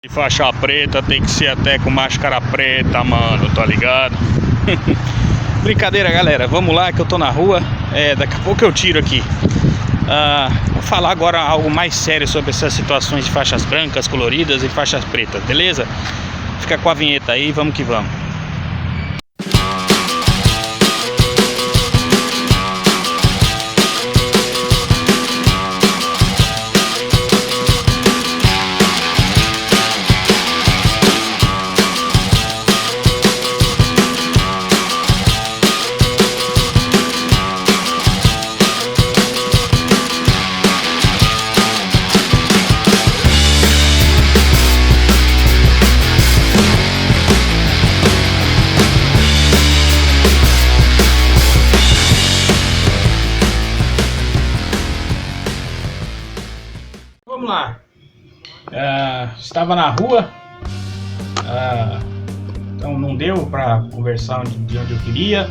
De faixa preta tem que ser até com máscara preta, mano, tá ligado? Brincadeira, galera, vamos lá que eu tô na rua. Daqui a pouco eu tiro aqui. Vou falar agora algo mais sério sobre essas situações de faixas brancas, coloridas e faixas pretas, beleza? Fica com a vinheta aí, vamos que vamos. Vamos lá. Estava na rua, então não deu para conversar de onde eu queria.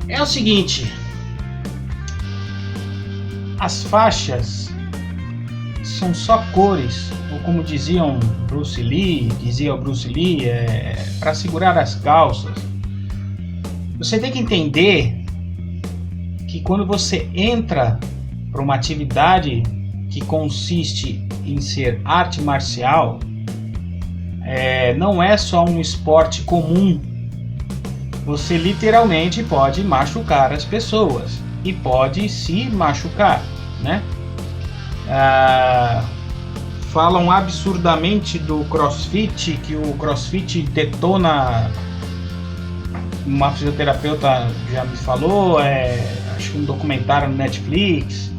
É o seguinte, as faixas são só cores, ou como dizia o Bruce Lee, para segurar as calças. Você tem que entender que quando você entra para uma atividade que consiste em ser arte marcial, não é só um esporte comum. Você literalmente pode machucar as pessoas e pode se machucar, né? Falam absurdamente do CrossFit, que o CrossFit detona. Uma fisioterapeuta já me falou, acho que um documentário no Netflix.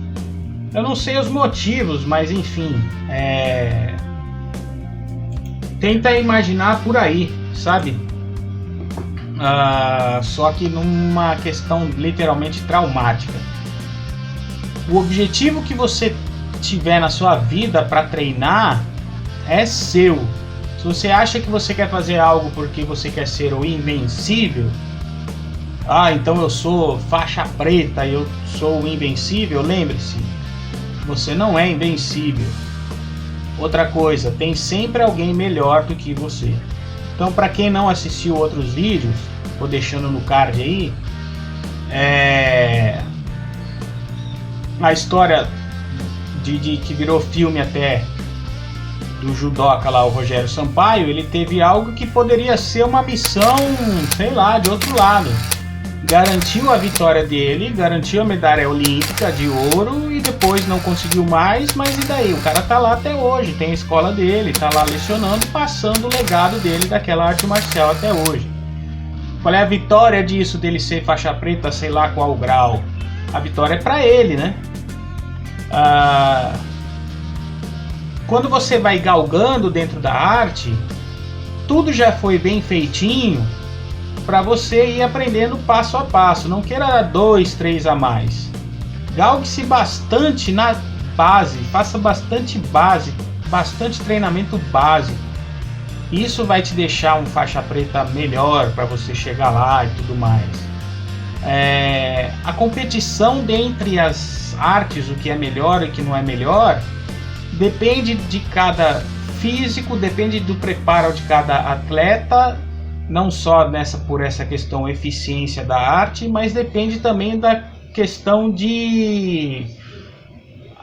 Eu não sei os motivos, mas enfim, tenta imaginar por aí, sabe? Só que numa questão literalmente traumática. O objetivo que você tiver na sua vida para treinar é seu. Se você acha que você quer fazer algo porque você quer ser o invencível, então eu sou faixa preta, eu sou o invencível, lembre-se, você não é invencível. Outra coisa, tem sempre alguém melhor do que você. Então, para quem não assistiu outros vídeos, vou deixando no card aí, a história de que virou filme até, do judoca lá, o Rogério Sampaio, ele teve algo que poderia ser uma missão, sei lá, de outro lado. Garantiu a vitória dele, garantiu a medalha olímpica de ouro e depois não conseguiu mais, mas e daí? O cara tá lá até hoje, tem a escola dele, tá lá lecionando, passando o legado dele daquela arte marcial até hoje. Qual é a vitória disso, dele ser faixa preta, sei lá qual grau? A vitória é pra ele, né? Quando você vai galgando dentro da arte, tudo já foi bem feitinho para você ir aprendendo passo a passo. Não queira 2, 3 a mais. Galgue-se bastante na base, faça bastante base, bastante treinamento básico. Isso vai te deixar um faixa preta melhor para você chegar lá e tudo mais. A competição dentre as artes, o que é melhor e o que não é melhor, depende de cada físico, depende do preparo de cada atleta, não só por essa questão eficiência da arte, mas depende também da questão de...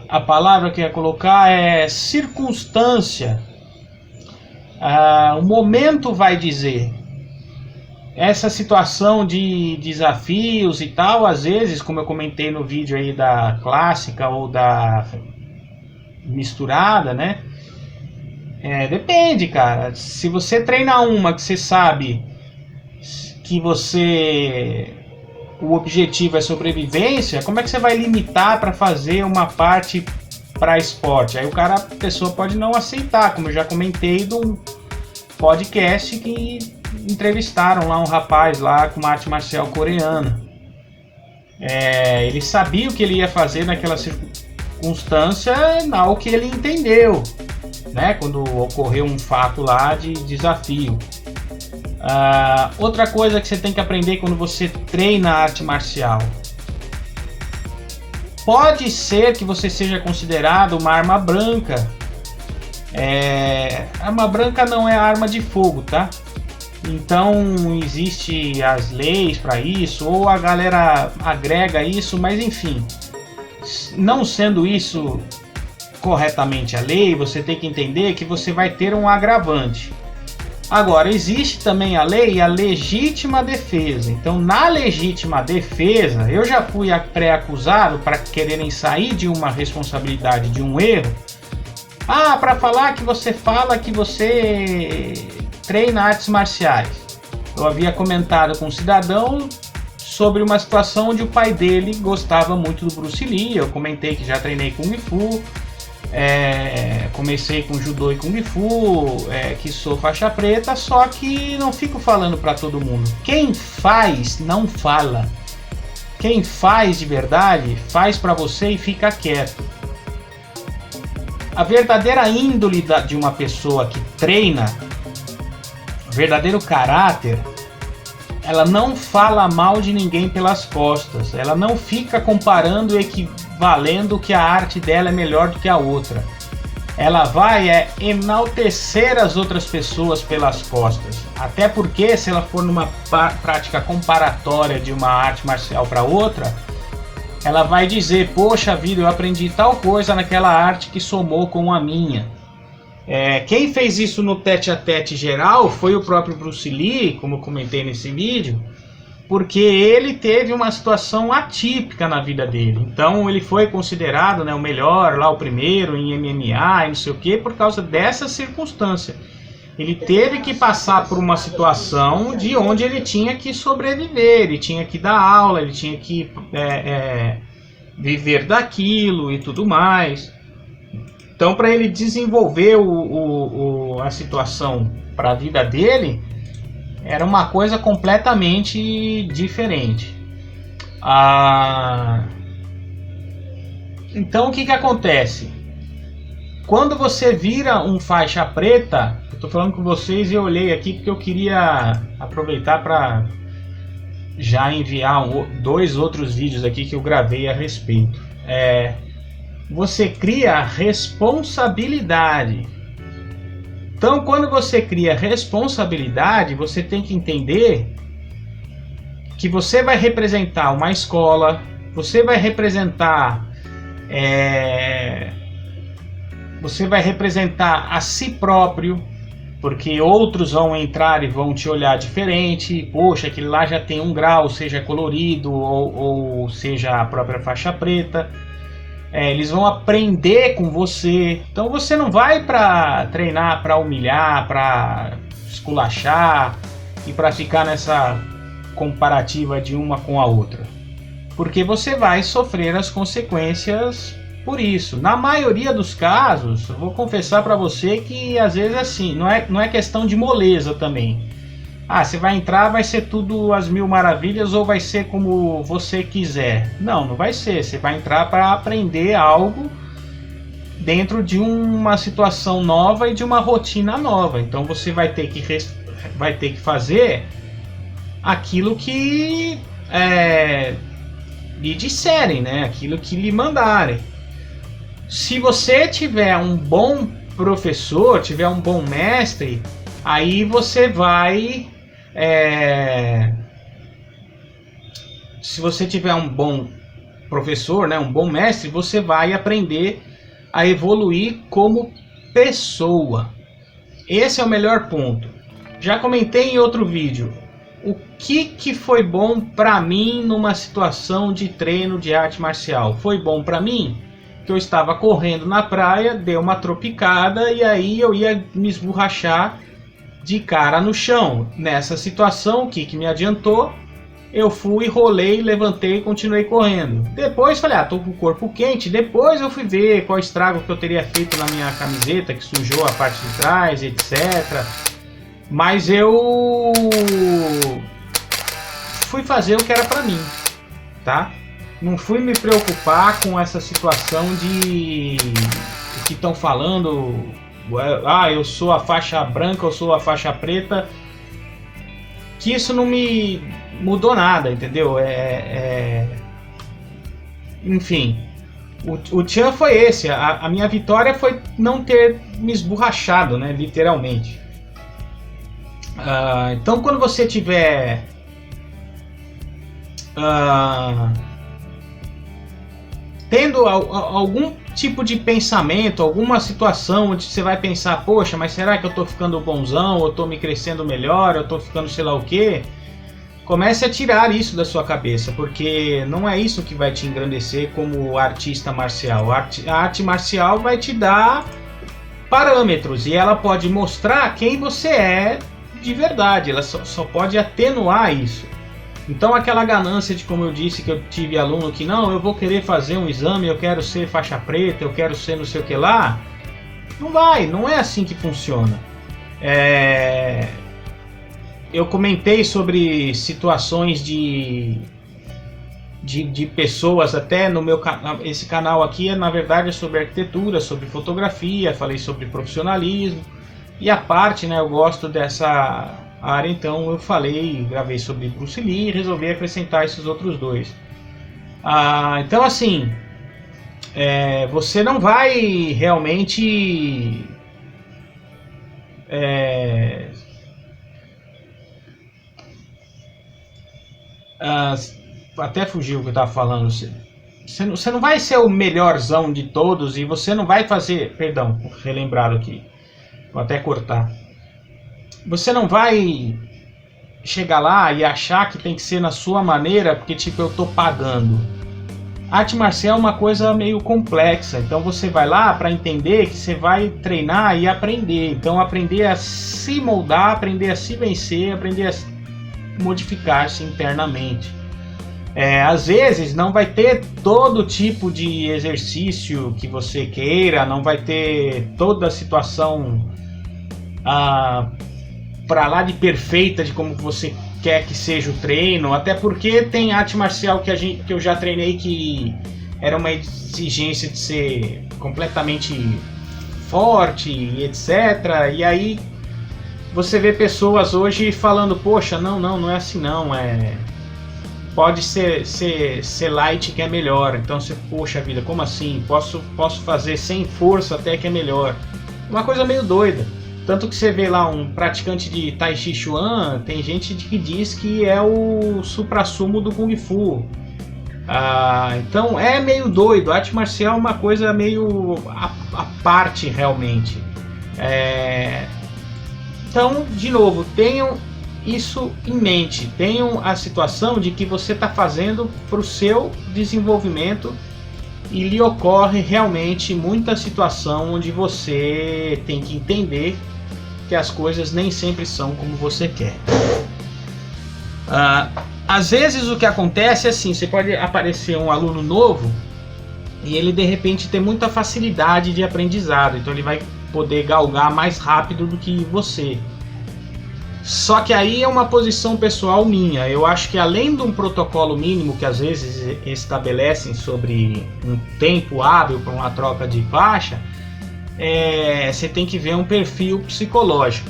A palavra que eu ia colocar é circunstância. O momento vai dizer. Essa situação de desafios e tal, às vezes, como eu comentei no vídeo aí da clássica ou da misturada, né? Depende, cara. Se você treina uma que você sabe que o objetivo é sobrevivência, como é que você vai limitar para fazer uma parte para esporte? Aí a pessoa pode não aceitar, como eu já comentei do podcast que entrevistaram lá um rapaz lá com uma arte marcial coreana. Ele sabia o que ele ia fazer naquela circunstância, ao que ele entendeu, né? Quando ocorreu um fato lá de desafio. Outra coisa que você tem que aprender quando você treina arte marcial: pode ser que você seja considerado uma arma branca, A arma branca não é arma de fogo, tá? Então existe as leis para isso, ou a galera agrega isso, mas enfim, não sendo isso corretamente a lei, você tem que entender que você vai ter um agravante. Agora, existe também a lei e a legítima defesa. Então, na legítima defesa, eu já fui pré-acusado para quererem sair de uma responsabilidade, de um erro. Para falar que você fala que você treina artes marciais. Eu havia comentado com um cidadão sobre uma situação onde o pai dele gostava muito do Bruce Lee. Eu comentei que já treinei Kung Fu, comecei com Judô e Kung Fu, que sou faixa preta, só que não fico falando para todo mundo. Quem faz não fala. Quem faz de verdade, faz para você e fica quieto. A verdadeira índole de uma pessoa que treina, o verdadeiro caráter, ela não fala mal de ninguém pelas costas. Ela não fica comparando e equivalendo que a arte dela é melhor do que a outra. Ela vai enaltecer as outras pessoas pelas costas. Até porque, se ela for numa prática comparatória de uma arte marcial para outra, ela vai dizer: poxa vida, eu aprendi tal coisa naquela arte que somou com a minha. Quem fez isso no tete-a-tete geral foi o próprio Bruce Lee, como eu comentei nesse vídeo, porque ele teve uma situação atípica na vida dele. Então ele foi considerado, o melhor, lá o primeiro em MMA e não sei o que, por causa dessa circunstância. Ele teve que passar por uma situação de onde ele tinha que sobreviver, ele tinha que dar aula, ele tinha que viver daquilo e tudo mais. Então, para ele desenvolver a situação para a vida dele, era uma coisa completamente diferente. Então, o que acontece? Quando você vira um faixa preta, eu estou falando com vocês e eu olhei aqui porque eu queria aproveitar para já enviar 2 outros vídeos aqui que eu gravei a respeito. Você cria responsabilidade. Então, quando você cria responsabilidade, você tem que entender que você vai representar uma escola, você vai representar a si próprio, porque outros vão entrar e vão te olhar diferente. Poxa, aquele lá já tem 1 grau, seja colorido ou seja a própria faixa preta. Eles vão aprender com você. Então você não vai para treinar, para humilhar, para esculachar e para ficar nessa comparativa de uma com a outra, porque você vai sofrer as consequências por isso. Na maioria dos casos, eu vou confessar para você que às vezes assim, não é questão de moleza também. Você vai entrar, vai ser tudo às mil maravilhas ou vai ser como você quiser. Não vai ser. Você vai entrar para aprender algo dentro de uma situação nova e de uma rotina nova. Então você vai ter que fazer aquilo que lhe disserem, aquilo que lhe mandarem. Se você tiver um bom professor, tiver um bom mestre, aí você vai... se você tiver um bom professor, um bom mestre, você vai aprender a evoluir como pessoa. Esse é o melhor ponto. Já comentei em outro vídeo o que foi bom para mim numa situação de treino de arte marcial. Foi bom para mim que eu estava correndo na praia, deu uma tropicada e aí eu ia me esborrachar de cara no chão. Nessa situação, o que me adiantou? Eu fui, rolei, levantei e continuei correndo. Depois falei, tô com o corpo quente. Depois eu fui ver qual estrago que eu teria feito na minha camiseta, que sujou a parte de trás, etc. Mas eu fui fazer o que era pra mim, tá? Não fui me preocupar com essa situação de o que estão falando. Eu sou a faixa branca, eu sou a faixa preta. Que isso não me mudou nada, entendeu? Enfim, O tchan foi esse. A minha vitória foi não ter me esborrachado, né? Literalmente. Então, quando você tiver tendo algum tipo de pensamento, alguma situação onde você vai pensar, poxa, mas será que eu tô ficando bonzão, eu tô me crescendo melhor, eu tô ficando sei lá o quê? Comece a tirar isso da sua cabeça, porque não é isso que vai te engrandecer como artista marcial. A arte marcial vai te dar parâmetros e ela pode mostrar quem você é de verdade, ela só pode atenuar isso. Então aquela ganância de, como eu disse, que eu tive aluno que não, eu vou querer fazer um exame, eu quero ser faixa preta, eu quero ser não sei o que lá, não é assim que funciona. Eu comentei sobre situações de pessoas até no meu canal. Esse canal aqui na verdade é sobre arquitetura, sobre fotografia, falei sobre profissionalismo e a parte, né, eu gosto dessa área, então eu gravei sobre Bruce Lee e resolvi acrescentar esses outros dois. Então assim, você não vai realmente até fugiu o que eu estava falando. Você não vai ser o melhorzão de todos e você não vai fazer. Perdão, relembrado aqui. Vou até cortar. Você não vai chegar lá e achar que tem que ser na sua maneira porque tipo eu tô pagando. Arte marcial é uma coisa meio complexa, então você vai lá para entender que você vai treinar e aprender. Então aprender a se moldar, aprender a se vencer, aprender a modificar-se internamente. Às vezes não vai ter todo tipo de exercício que você queira, não vai ter toda a situação para lá de perfeita de como você quer que seja o treino, até porque tem arte marcial que eu já treinei que era uma exigência de ser completamente forte e etc. E aí você vê pessoas hoje falando, poxa, não é assim não, pode ser light que é melhor. Então você, poxa vida, como assim? Posso fazer sem força até que é melhor. Uma coisa meio doida. Tanto que você vê lá um praticante de Tai Chi Chuan, tem gente que diz que é o suprassumo do Kung Fu. Então é meio doido, a arte marcial é uma coisa meio à parte realmente. Então, de novo, tenham isso em mente, tenham a situação de que você está fazendo para o seu desenvolvimento e lhe ocorre realmente muita situação onde você tem que entender que as coisas nem sempre são como você quer. Às vezes o que acontece é assim, você pode aparecer um aluno novo e ele de repente tem muita facilidade de aprendizado, então ele vai poder galgar mais rápido do que você. Só que aí é uma posição pessoal minha. Eu acho que além de um protocolo mínimo que às vezes estabelecem sobre um tempo hábil para uma troca de faixa, você tem que ver um perfil psicológico.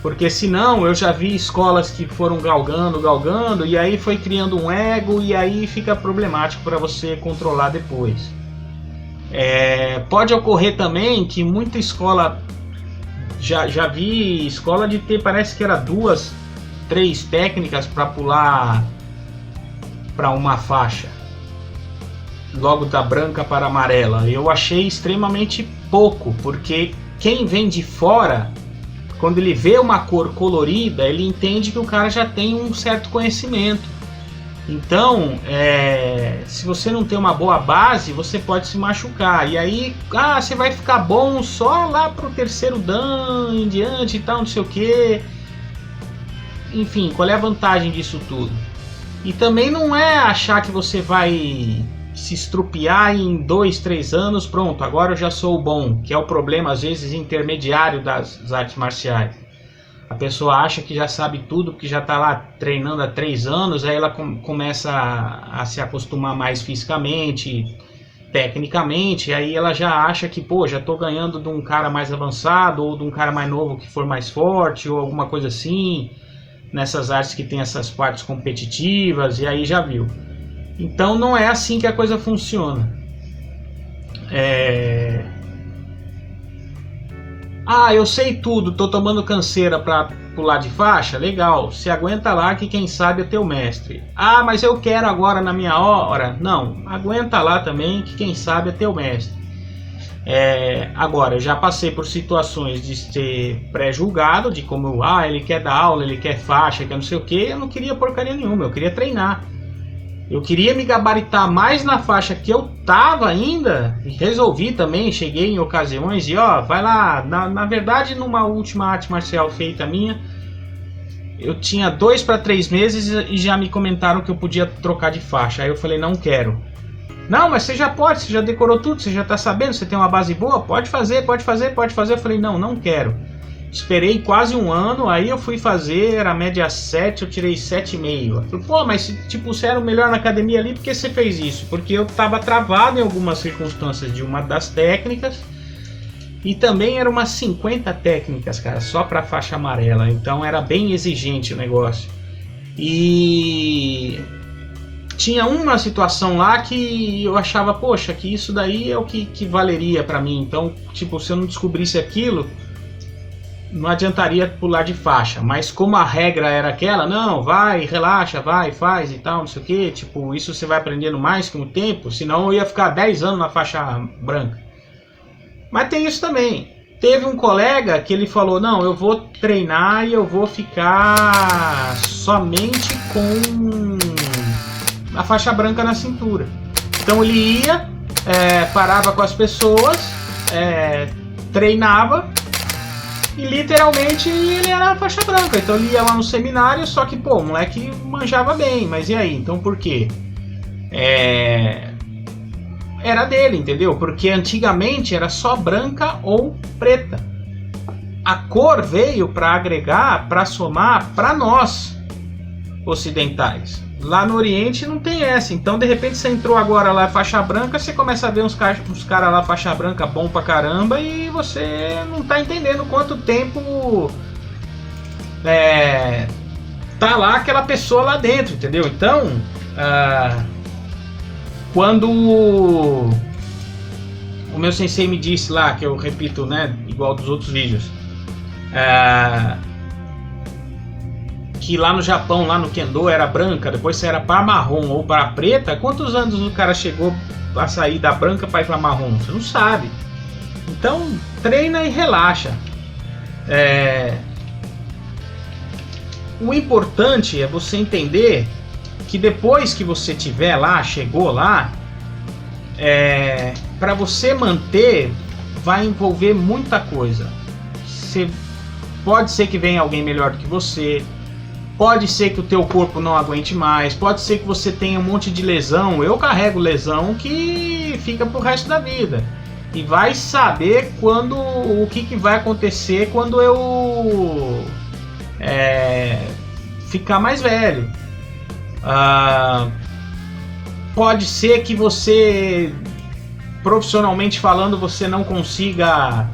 Porque senão eu já vi escolas que foram galgando e aí foi criando um ego e aí fica problemático para você controlar depois. Pode ocorrer também que muita escola, já vi escola de ter, parece que era 2, 3 técnicas para pular para uma faixa, logo da branca para a amarela. Eu achei extremamente pouco, porque quem vem de fora, quando ele vê uma cor colorida, ele entende que o cara já tem um certo conhecimento. Então, se você não tem uma boa base, você pode se machucar. E aí, você vai ficar bom só lá pro terceiro dan em diante e tal, não sei o que. Enfim, qual é a vantagem disso tudo? E também não é achar que você vai se estrupiar em 2, 3 anos, pronto, agora eu já sou bom, que é o problema às vezes intermediário das artes marciais. A pessoa acha que já sabe tudo, porque já está lá treinando há 3 anos, aí ela começa a se acostumar mais fisicamente, tecnicamente, aí ela já acha que, já estou ganhando de um cara mais avançado, ou de um cara mais novo que for mais forte, ou alguma coisa assim, nessas artes que tem essas partes competitivas, e aí já viu. Então não é assim que a coisa funciona. Ah, eu sei tudo, tô tomando canseira pra pular de faixa? Legal, se aguenta lá que quem sabe é teu mestre. Ah, mas eu quero agora na minha hora? Não, aguenta lá também que quem sabe é teu mestre. Agora, eu já passei por situações de ser pré-julgado, de como, ele quer dar aula, ele quer faixa, quer não sei o que, eu não queria porcaria nenhuma, eu queria treinar. Eu queria me gabaritar mais na faixa que eu tava ainda, e resolvi também, cheguei em ocasiões e vai lá, na verdade numa última arte marcial feita minha, eu tinha 2 para 3 meses e já me comentaram que eu podia trocar de faixa, aí eu falei, não quero. Não, mas você já pode, você já decorou tudo, você já tá sabendo, você tem uma base boa, pode fazer, pode fazer, pode fazer. Eu falei, não quero. Esperei quase um ano, aí eu fui fazer, era média 7, eu tirei 7,5. Eu falei, pô, mas tipo, você era o melhor na academia ali, por que você fez isso? Porque eu tava travado em algumas circunstâncias de uma das técnicas, e também eram umas 50 técnicas, cara, só pra faixa amarela, então era bem exigente o negócio. E tinha uma situação lá que eu achava, poxa, que isso daí é o que valeria pra mim, então, tipo, se eu não descobrisse aquilo, não adiantaria pular de faixa, mas como a regra era aquela, não, vai, relaxa, vai, faz e tal, não sei o que, tipo, isso você vai aprendendo mais com o tempo, senão eu ia ficar 10 anos na faixa branca. Mas tem isso também, teve um colega que ele falou, não, eu vou treinar e eu vou ficar somente com a faixa branca na cintura. Então ele ia, parava com as pessoas, treinava, e literalmente ele era faixa branca, então ele ia lá no seminário, só que pô, o moleque manjava bem, mas e aí? Então por quê? Era dele, entendeu? Porque antigamente era só branca ou preta. A cor veio para agregar, para somar para nós ocidentais. Lá no Oriente não tem essa, então de repente você entrou agora lá faixa branca, você começa a ver uns caras lá faixa branca bom pra caramba e você não tá entendendo quanto tempo tá lá aquela pessoa lá dentro, entendeu? Então, quando o meu sensei me disse lá, que eu repito, né, igual dos outros vídeos, que lá no Japão, lá no Kendo era branca, depois você era para marrom ou para preta, quantos anos o cara chegou a sair da branca para ir para marrom? Você não sabe. Então treina e relaxa. O importante é você entender que depois que você tiver lá, chegou lá, para você manter vai envolver muita coisa. Pode ser que venha alguém melhor do que você, pode ser que o teu corpo não aguente mais, pode ser que você tenha um monte de lesão. Eu carrego lesão que fica pro resto da vida. E vai saber o que vai acontecer quando eu ficar mais velho. Pode ser que você, profissionalmente falando, você não consiga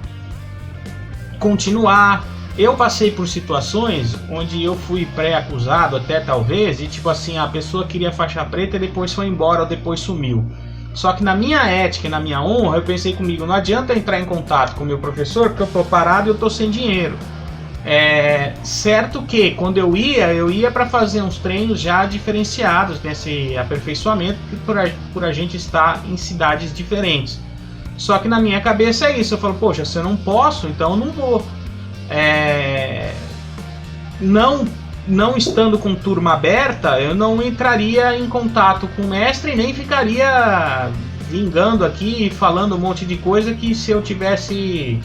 continuar. Eu passei por situações onde eu fui pré-acusado até talvez, e tipo assim, a pessoa queria faixa preta e depois foi embora ou depois sumiu. Só que na minha ética e na minha honra, eu pensei comigo, não adianta entrar em contato com o meu professor porque eu tô parado e eu tô sem dinheiro. Certo que quando eu ia para fazer uns treinos já diferenciados nesse aperfeiçoamento, por a gente estar em cidades diferentes. Só que na minha cabeça é isso, eu falo, poxa, se eu não posso, então eu não vou. Não estando com turma aberta, eu não entraria em contato com o mestre, nem ficaria vingando aqui, falando um monte de coisa que se eu tivesse,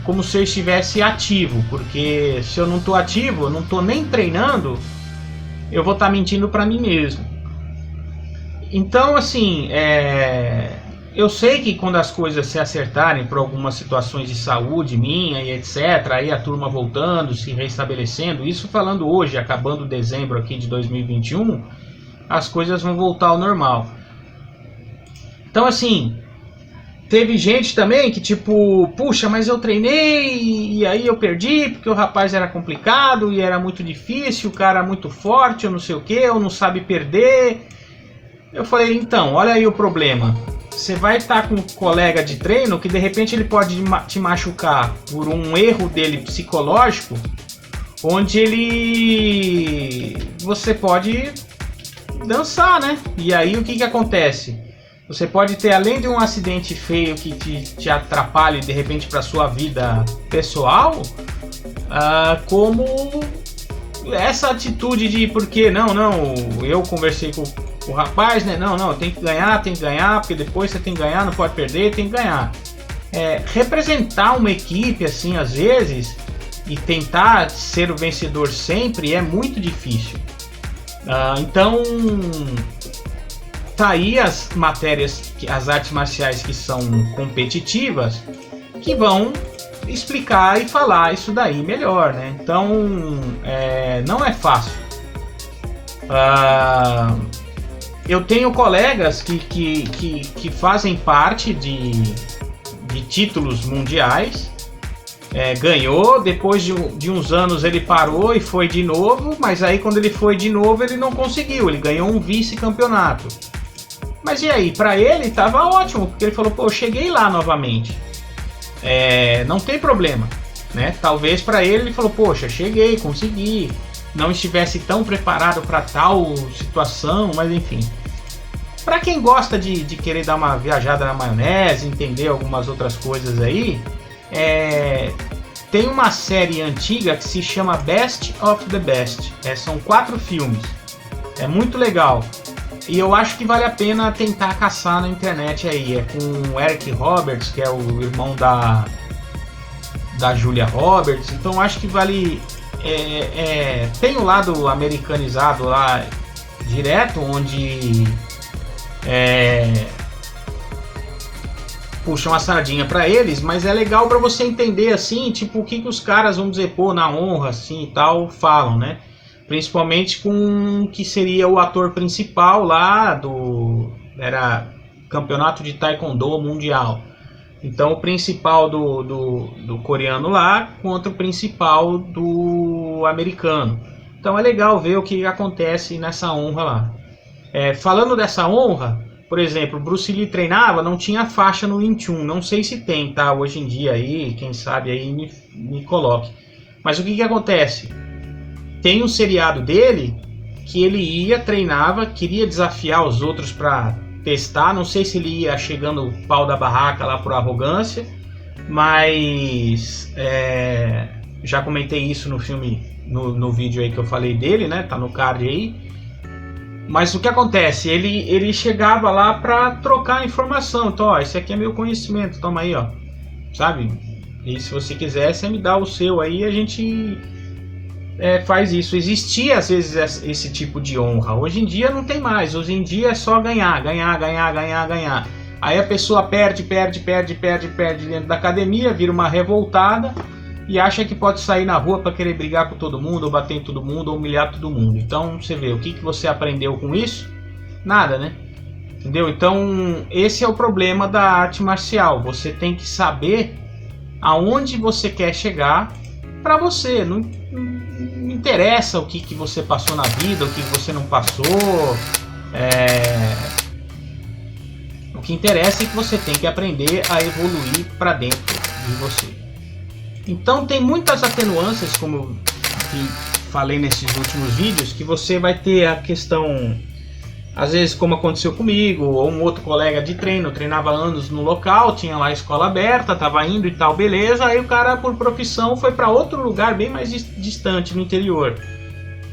como se eu estivesse ativo, porque se eu não estou ativo, eu não estou nem treinando, eu vou estar mentindo para mim mesmo. Então, assim, eu sei que quando as coisas se acertarem por algumas situações de saúde minha e etc, aí a turma voltando, se restabelecendo, isso falando hoje, acabando dezembro aqui de 2021, as coisas vão voltar ao normal. Então assim, teve gente também que tipo, puxa, mas eu treinei e aí eu perdi porque o rapaz era complicado e era muito difícil, o cara muito forte, eu não sei o que, eu não sabe perder. Eu falei, então, olha aí o problema. você vai estar com um colega de treino que de repente ele pode te machucar por um erro dele psicológico, onde você pode dançar, né? E aí o que acontece? Você pode ter, além de um acidente feio que te atrapalhe de repente para sua vida pessoal, como essa atitude de porque não, eu conversei com o rapaz, né? Não, tem que ganhar, porque depois você tem que ganhar, não pode perder, tem que ganhar. Representar uma equipe assim, às vezes, e tentar ser o vencedor sempre é muito difícil. Então, tá aí as matérias, as artes marciais que são competitivas, que vão explicar e falar isso daí melhor, né? Então, não é fácil. Eu tenho colegas que fazem parte de títulos mundiais. Ganhou, depois de uns anos ele parou e foi de novo, mas aí quando ele foi de novo ele não conseguiu, ele ganhou um vice-campeonato. Mas e aí, pra ele tava ótimo, porque ele falou, pô, eu cheguei lá novamente, não tem problema, né? Talvez pra ele falou, poxa, cheguei, consegui, não estivesse tão preparado para tal situação, mas enfim. Pra quem gosta de querer dar uma viajada na maionese, entender algumas outras coisas aí, tem uma série antiga que se chama Best of the Best. São 4 filmes. É muito legal. E eu acho que vale a pena tentar caçar na internet aí. É com o Eric Roberts, que é o irmão da Julia Roberts. Então acho que vale... tem o lado americanizado lá direto, onde... puxam a sardinha pra eles, mas é legal pra você entender assim, tipo, o que os caras, vamos dizer, pô, na honra assim e tal, falam, né? Principalmente com o que seria o ator principal lá era campeonato de taekwondo mundial. Então o principal do coreano lá contra o principal do americano. Então é legal ver o que acontece nessa honra lá. Falando dessa honra, por exemplo, Bruce Lee treinava, não tinha faixa no Wing Chun. Não sei se tem, tá? Hoje em dia aí, quem sabe aí me coloque. Mas o que acontece? Tem um seriado dele que ele ia, treinava, queria desafiar os outros para testar. Não sei se ele ia chegando o pau da barraca lá por arrogância, mas já comentei isso no filme, no vídeo aí que eu falei dele, né? Tá no card aí. Mas o que acontece? Ele chegava lá para trocar informação. Então, ó, esse aqui é meu conhecimento, toma aí, ó. Sabe? E se você quiser, você me dá o seu aí, a gente faz isso. Existia às vezes esse tipo de honra. Hoje em dia não tem mais. Hoje em dia é só ganhar. Aí a pessoa perde dentro da academia, vira uma revoltada e acha que pode sair na rua para querer brigar com todo mundo, ou bater em todo mundo, ou humilhar todo mundo. Então você vê, o que você aprendeu com isso? Nada, né? Entendeu? Então esse é o problema da arte marcial. Você tem que saber aonde você quer chegar para você. Não interessa o que você passou na vida, o que você não passou. O que interessa é que você tem que aprender a evoluir para dentro de você. Então tem muitas atenuâncias, como eu falei nesses últimos vídeos, que você vai ter a questão, às vezes como aconteceu comigo, ou um outro colega de treino, treinava anos no local, tinha lá a escola aberta, estava indo e tal, beleza, aí o cara por profissão foi para outro lugar bem mais distante, no interior.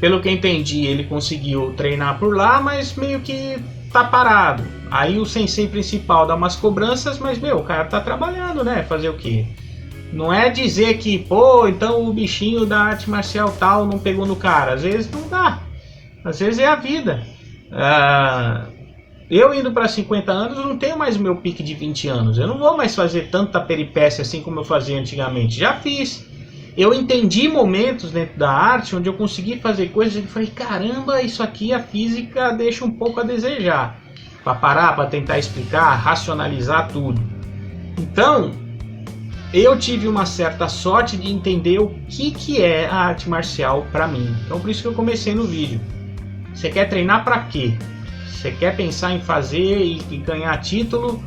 Pelo que entendi, ele conseguiu treinar por lá, mas meio que tá parado. Aí o sensei principal dá umas cobranças, mas o cara tá trabalhando, né, fazer o quê? Não é dizer que, pô, então o bichinho da arte marcial tal não pegou no cara. Às vezes não dá. Às vezes é a vida. Eu indo para 50 anos não tenho mais o meu pique de 20 anos. Eu não vou mais fazer tanta peripécia assim como eu fazia antigamente. Já fiz. Eu entendi momentos dentro da arte onde eu consegui fazer coisas e falei, caramba, isso aqui a física deixa um pouco a desejar. Para parar, para tentar explicar, racionalizar tudo. Então... eu tive uma certa sorte de entender o que é a arte marcial para mim. Então por isso que eu comecei no vídeo. Você quer treinar para quê? Você quer pensar em fazer e ganhar título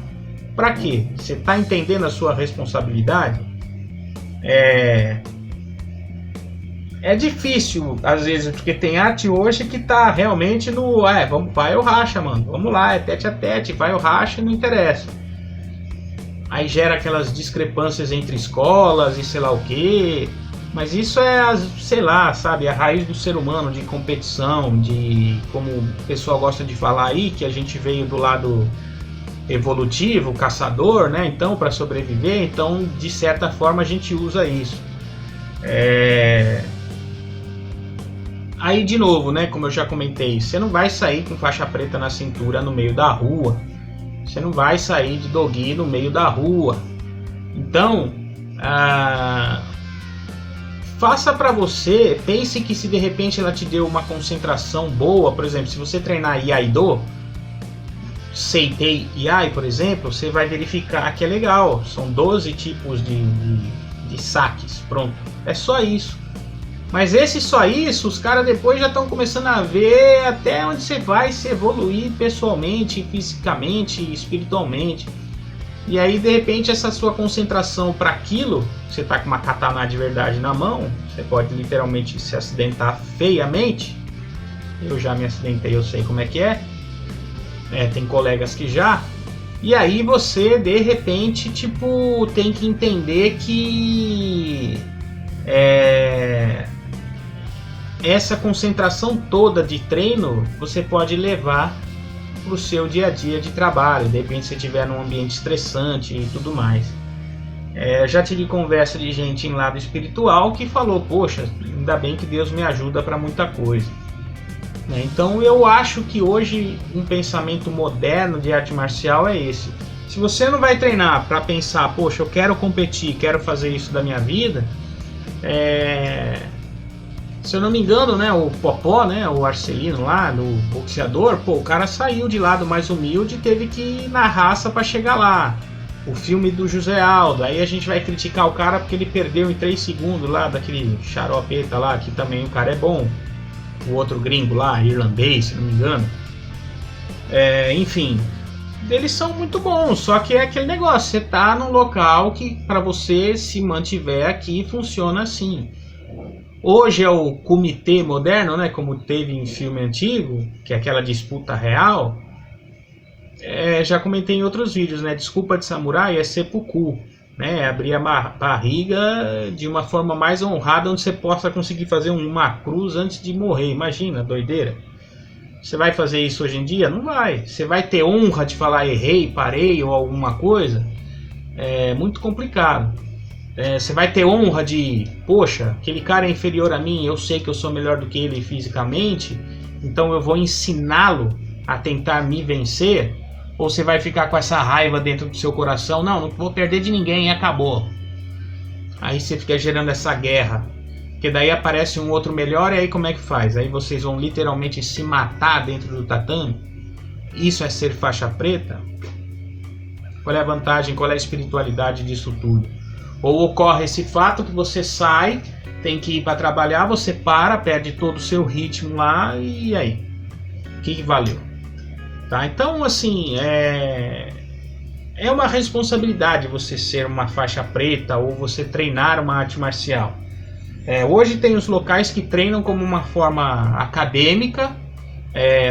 Para quê? Você está entendendo a sua responsabilidade? É difícil, às vezes, porque tem arte hoje que tá realmente no... vai ou racha, mano. Vamos lá, é tete a tete, vai ou racha, não interessa. Aí gera aquelas discrepâncias entre escolas e sei lá o quê. Mas isso é, sei lá, sabe, a raiz do ser humano, de competição, de... Como o pessoal gosta de falar aí, que a gente veio do lado evolutivo, caçador, né? Então, para sobreviver, então, de certa forma, a gente usa isso. Aí de novo, né, como eu já comentei, você não vai sair com faixa preta na cintura no meio da rua. Você não vai sair de dogui no meio da rua. Então, faça para você, pense que se de repente ela te deu uma concentração boa, por exemplo, se você treinar Iaido, Seitei Iai, por exemplo, você vai verificar que é legal. São 12 tipos de saques, pronto. É só isso. Mas só isso, os caras depois já estão começando a ver até onde você vai se evoluir pessoalmente, fisicamente, espiritualmente. E aí, de repente, essa sua concentração para aquilo, você tá com uma katana de verdade na mão, você pode literalmente se acidentar feiamente. Eu já me acidentei, eu sei como é que é. Tem colegas que já. E aí você, de repente, tipo, tem que entender que... essa concentração toda de treino você pode levar para o seu dia a dia de trabalho, de repente se estiver num ambiente estressante e tudo mais. Já tive conversa de gente em lado espiritual que falou, poxa, ainda bem que Deus me ajuda para muita coisa. Então eu acho que hoje um pensamento moderno de arte marcial é esse. Se você não vai treinar para pensar, poxa, eu quero competir, quero fazer isso da minha vida, se eu não me engano, né, o Popó, né, o Arcelino lá, no boxeador, o cara saiu de lado mais humilde e teve que ir na raça para chegar lá. O filme do José Aldo, aí a gente vai criticar o cara porque ele perdeu em 3 segundos lá, daquele xaropeta lá, que também o cara é bom. O outro gringo lá, irlandês, se não me engano. Enfim, eles são muito bons, só que é aquele negócio, você tá num local que para você se mantiver aqui funciona assim. Hoje é o comitê moderno, né, como teve em filme antigo, que é aquela disputa real. Já comentei em outros vídeos, né, desculpa de samurai é seppuku, né, abrir a barriga de uma forma mais honrada, onde você possa conseguir fazer uma cruz antes de morrer. Imagina, doideira. Você vai fazer isso hoje em dia? Não vai. Você vai ter honra de falar errei, parei ou alguma coisa? É muito complicado. Você vai ter honra de, poxa, aquele cara é inferior a mim, eu sei que eu sou melhor do que ele fisicamente, então eu vou ensiná-lo a tentar me vencer? Ou você vai ficar com essa raiva dentro do seu coração? Não vou perder de ninguém e acabou. Aí você fica gerando essa guerra, porque daí aparece um outro melhor e aí como é que faz? Aí vocês vão literalmente se matar dentro do tatame? Isso é ser faixa preta? Qual é a vantagem, qual é a espiritualidade disso tudo? Ou ocorre esse fato que você sai, tem que ir para trabalhar, você perde todo o seu ritmo lá, e aí? O que valeu? Tá? Então, assim, é uma responsabilidade você ser uma faixa preta ou você treinar uma arte marcial. Hoje tem os locais que treinam como uma forma acadêmica,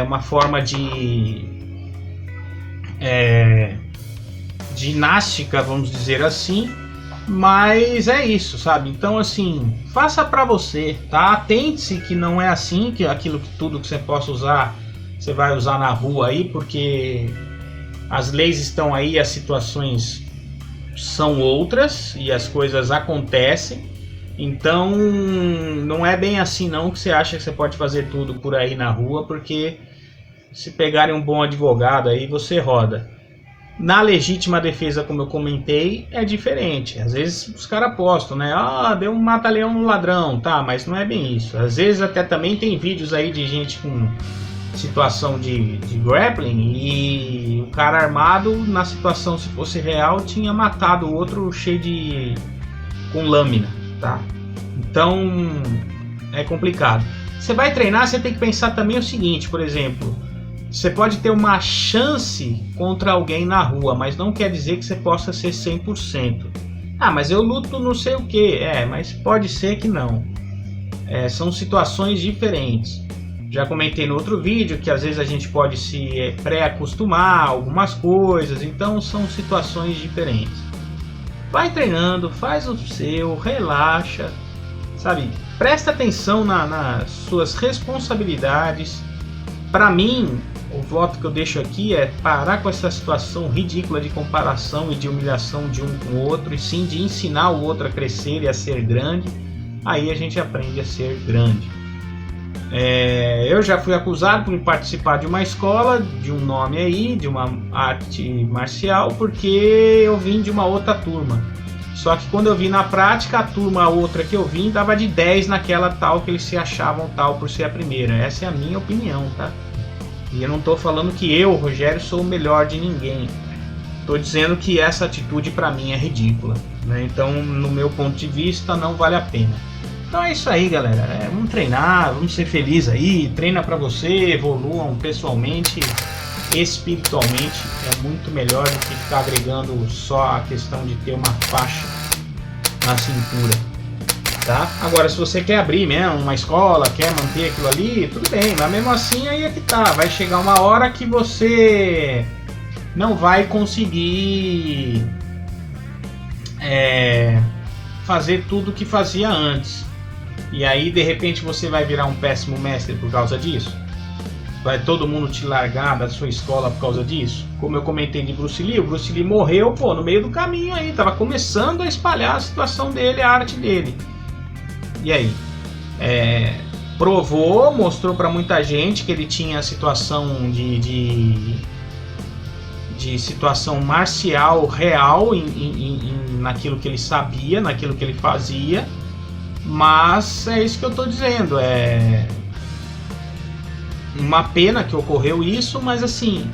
uma forma de ginástica, vamos dizer assim. Mas é isso, sabe? Então, assim, faça pra você, tá? Atente-se que não é assim, que tudo que você possa usar, você vai usar na rua aí, porque as leis estão aí, as situações são outras e as coisas acontecem. Então, não é bem assim não que você acha que você pode fazer tudo por aí na rua, porque se pegarem um bom advogado aí, você roda. Na legítima defesa, como eu comentei, é diferente. Às vezes os caras postam, né? Deu um mata-leão no ladrão, tá? Mas não é bem isso. Às vezes até também tem vídeos aí de gente com situação de grappling e o cara armado, na situação, se fosse real, tinha matado o outro cheio com lâmina, tá? Então é complicado. Você vai treinar, você tem que pensar também o seguinte, por exemplo, Você pode ter uma chance contra alguém na rua, mas não quer dizer que você possa ser 100%. Ah, mas eu luto não sei o que. Mas pode ser que não. São situações diferentes. Já comentei no outro vídeo que às vezes a gente pode se pré-acostumar a algumas coisas, então são situações diferentes. Vai treinando, faz o seu, relaxa, sabe? Presta atenção nas suas responsabilidades. Para mim, o voto que eu deixo aqui é parar com essa situação ridícula de comparação e de humilhação de um com o outro, e sim de ensinar o outro a crescer e a ser grande. Aí a gente aprende a ser grande. Eu já fui acusado por participar de uma escola, de um nome aí, de uma arte marcial, porque eu vim de uma outra turma. Só que quando eu vi na prática, a turma outra que eu vim dava de 10 naquela tal que eles se achavam tal por ser a primeira. Essa é a minha opinião, tá? E eu não estou falando que eu, Rogério, sou o melhor de ninguém. Estou dizendo que essa atitude para mim é ridícula, né? Então, no meu ponto de vista, não vale a pena. Então é isso aí, galera. Vamos treinar, vamos ser felizes aí. Treina para você, evoluam pessoalmente, espiritualmente. É muito melhor do que ficar agregando só a questão de ter uma faixa na cintura, tá? Agora, se você quer abrir mesmo uma escola, quer manter aquilo ali, tudo bem. Mas mesmo assim, aí é que tá. Vai chegar uma hora que você não vai conseguir fazer tudo o que fazia antes. E aí de repente você vai virar um péssimo mestre por causa disso? Vai todo mundo te largar da sua escola por causa disso? Como eu comentei de Bruce Lee, o Bruce Lee morreu no meio do caminho aí, tava começando a espalhar a situação dele, a arte dele. E aí? Provou, mostrou para muita gente que ele tinha a situação de situação marcial real naquilo que ele sabia, naquilo que ele fazia. Mas é isso que eu tô dizendo, é uma pena que ocorreu isso, mas assim,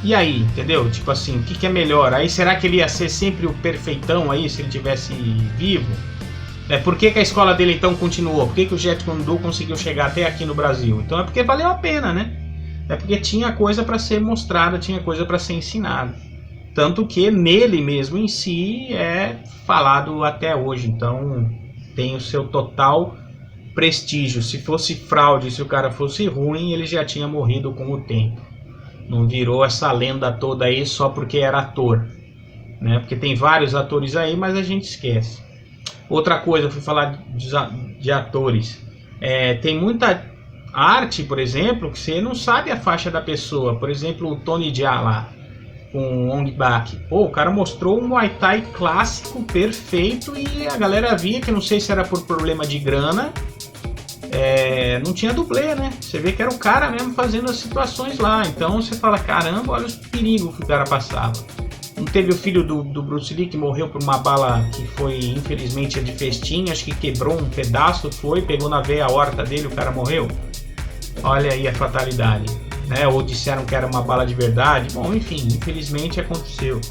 e aí, entendeu? Tipo assim, o que é melhor? Aí será que ele ia ser sempre o perfeitão aí, se ele tivesse vivo? Por que a escola dele então continuou? Por que o Jeet Kune Do conseguiu chegar até aqui no Brasil? Então é porque valeu a pena, né? É porque tinha coisa para ser mostrada, tinha coisa para ser ensinada. Tanto que nele mesmo em si é falado até hoje. Então tem o seu total prestígio. Se fosse fraude, se o cara fosse ruim, ele já tinha morrido com o tempo. Não virou essa lenda toda aí só porque era ator, né? Porque tem vários atores aí, mas a gente esquece. Outra coisa, eu fui falar de atores. Tem muita arte, por exemplo, que você não sabe a faixa da pessoa. Por exemplo, o Tony Jaa lá, com o Ong Bak. O cara mostrou um Muay Thai clássico, perfeito, e a galera via que, não sei se era por problema de grana, não tinha dublê, né? Você vê que era o cara mesmo fazendo as situações lá. Então você fala, caramba, olha os perigos que o cara passava. Não teve o filho do Bruce Lee que morreu por uma bala que foi, infelizmente, a de festim, acho que quebrou um pedaço, pegou na veia aorta dele, o cara morreu? Olha aí a fatalidade. Ou disseram que era uma bala de verdade. Bom, enfim, infelizmente aconteceu.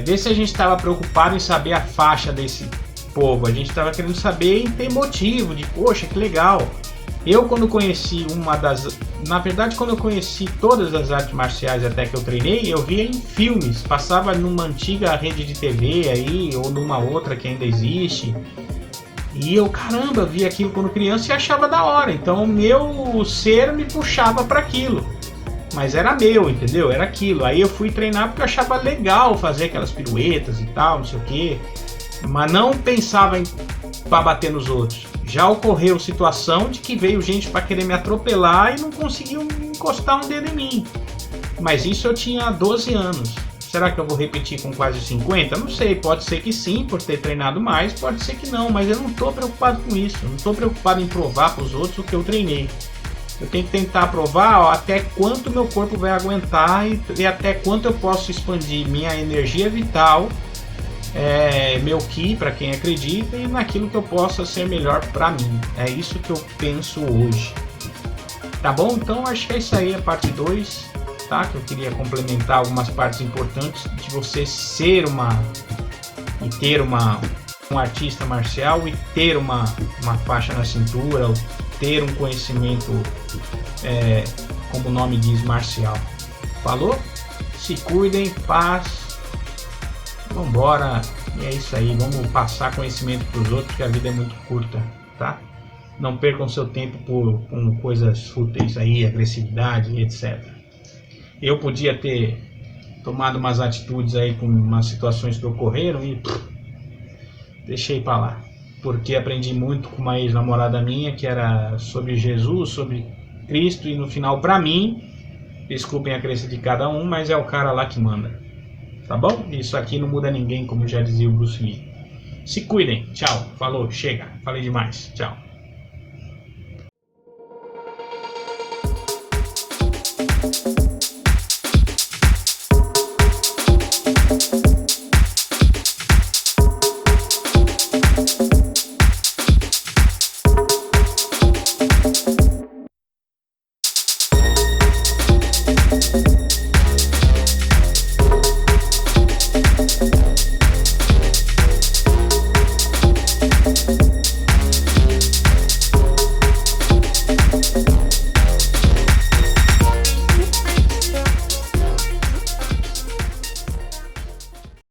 Ver se a gente estava preocupado em saber a faixa desse povo. A gente estava querendo saber e ter motivo de, poxa, que legal. Eu, quando conheci na verdade, quando eu conheci todas as artes marciais até que eu treinei, eu via em filmes. Passava numa antiga rede de TV aí, ou numa outra que ainda existe. E eu, caramba, via aquilo quando criança e achava da hora. Então o meu ser me puxava para aquilo. Mas era meu, entendeu? Era aquilo. Aí eu fui treinar porque eu achava legal fazer aquelas piruetas e tal, não sei o quê. Mas não pensava para bater nos outros. Já ocorreu situação de que veio gente para querer me atropelar e não conseguiu encostar um dedo em mim. Mas isso eu tinha 12 anos. Será que eu vou repetir com quase 50? Não sei, pode ser que sim, por ter treinado mais, pode ser que não, mas eu não estou preocupado com isso. Eu não estou preocupado em provar para os outros o que eu treinei. Eu tenho que tentar provar até quanto meu corpo vai aguentar e até quanto eu posso expandir minha energia vital, meu ki, para quem acredita, e naquilo que eu possa ser melhor para mim. É isso que eu penso hoje. Tá bom? Então acho que é isso aí, a parte 2. Tá? Que eu queria complementar algumas partes importantes de você ser um artista marcial e ter uma faixa na cintura, ter um conhecimento, como o nome diz, marcial. Falou? Se cuidem, paz, vambora, e é isso aí, vamos passar conhecimento para os outros, que a vida é muito curta, tá? Não percam seu tempo com coisas fúteis aí, agressividade, etc. Eu podia ter tomado umas atitudes aí com umas situações que ocorreram e deixei para lá, porque aprendi muito com uma ex-namorada minha que era sobre Jesus, sobre Cristo, e no final, para mim, desculpem a crença de cada um, mas é o cara lá que manda, tá bom? Isso aqui não muda ninguém, como já dizia o Bruce Lee. Se cuidem, tchau, falou, chega, falei demais, tchau.